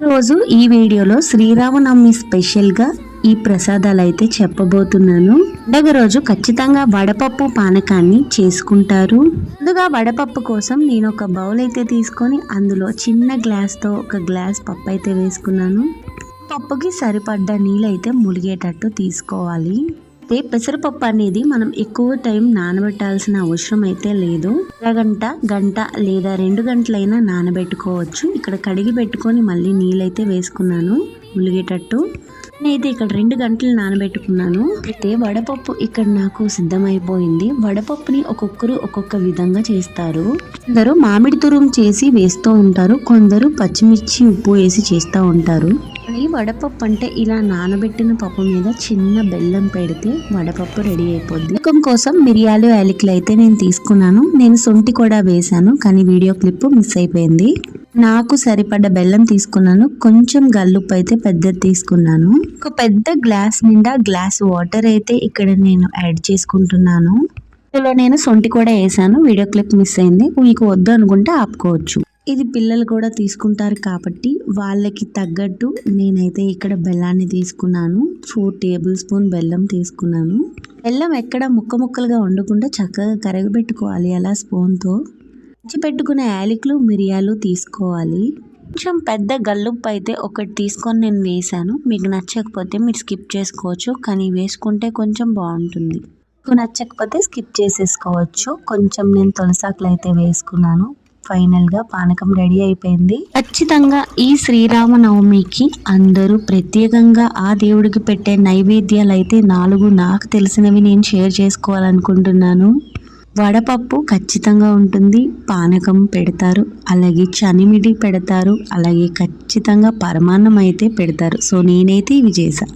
రోజు ఈ వీడియోలో శ్రీరామనవమి స్పెషల్గా ఈ ప్రసాదాలు అయితే చెప్పబోతున్నాను. పండగ రోజు ఖచ్చితంగా వడపప్పు పానకాన్ని చేసుకుంటారు. ముందుగా వడపప్పు కోసం నేను ఒక బౌల్ అయితే తీసుకొని అందులో చిన్న గ్లాస్తో ఒక గ్లాస్ పప్పు అయితే వేసుకున్నాను. పప్పుకి సరిపడ్డ నీళ్ళు అయితే ములిగేటట్టు తీసుకోవాలి. పెసరపప్పు అనేది మనం ఎక్కువ టైం నానబెట్టాల్సిన అవసరం అయితే లేదు. అరగంట, గంట లేదా 2 గంటలైనా నానబెట్టుకోవచ్చు. ఇక్కడ కడిగి పెట్టుకొని మళ్ళీ నీళ్ళైతే వేసుకున్నాను ములిగేటట్టు. నేనైతే ఇక్కడ 2 గంటలు నానబెట్టుకున్నాను. అయితే వడపప్పు ఇక్కడ నాకు సిద్ధమైపోయింది. వడపప్పుని ఒక్కొక్కరు ఒక్కొక్క విధంగా చేస్తారు. కొందరు మామిడి తురుము చేసి వేస్తూ ఉంటారు, కొందరు పచ్చిమిర్చి ఉప్పు వేసి చేస్తూ ఉంటారు. ఈ వడపప్పు అంటే ఇలా నానబెట్టిన పప్పు మీద చిన్న బెల్లం పెడితే వడపప్పు రెడీ అయిపోద్ది. పానకం కోసం మిరియాలు, యాలకులు అయితే నేను తీసుకున్నాను. నేను సొంటి కూడా వేసాను, కానీ వీడియో క్లిప్ మిస్ అయిపోయింది. నాకు సరిపడ్డ బెల్లం తీసుకున్నాను. కొంచెం గల్లుప్పు అయితే పెద్దది తీసుకున్నాను. ఒక పెద్ద గ్లాస్ నిండా గ్లాస్ వాటర్ అయితే ఇక్కడ నేను యాడ్ చేసుకుంటున్నాను. ఇందులో నేను సొంటి కూడా వేసాను. వీడియో క్లిప్ మిస్ అయింది. మీకు వద్దు అనుకుంటే ఆపుకోవచ్చు. ఇది పిల్లలు కూడా తీసుకుంటారు కాబట్టి వాళ్ళకి తగ్గట్టు నేనైతే ఇక్కడ బెల్లాన్ని తీసుకున్నాను. 4 టేబుల్ స్పూన్ బెల్లం తీసుకున్నాను. బెల్లం ఎక్కడ ముక్కలుగా ఉండకుండా చక్కగా కరగబెట్టుకోవాలి అలా స్పూన్తో. పెట్టుకున్న యాలకులు, మిరియాలు తీసుకోవాలి. కొంచెం పెద్ద గల్లుప్పు అయితే ఒకటి తీసుకొని నేను వేసాను. మీకు నచ్చకపోతే మీరు స్కిప్ చేసుకోవచ్చు, కానీ వేసుకుంటే కొంచెం బాగుంటుంది. మీకు నచ్చకపోతే స్కిప్ చేసేసుకోవచ్చు. కొంచెం నేను తులసాకులు అయితే వేసుకున్నాను. ఫైనల్గా పానకం రెడీ అయిపోయింది. ఖచ్చితంగా ఈ శ్రీరామనవమికి అందరూ ప్రత్యేకంగా ఆ దేవుడికి పెట్టే నైవేద్యాలు అయితే 4 నాకు తెలిసినవి నేను షేర్ చేసుకోవాలనుకుంటున్నాను. వడపప్పు ఖచ్చితంగా ఉంటుంది, పానకం పెడతారు, అలాగే చనిమిడి పెడతారు, అలాగే ఖచ్చితంగా పరమాన్నం అయితే పెడతారు. సో నేనైతే ఇవి చేశాను.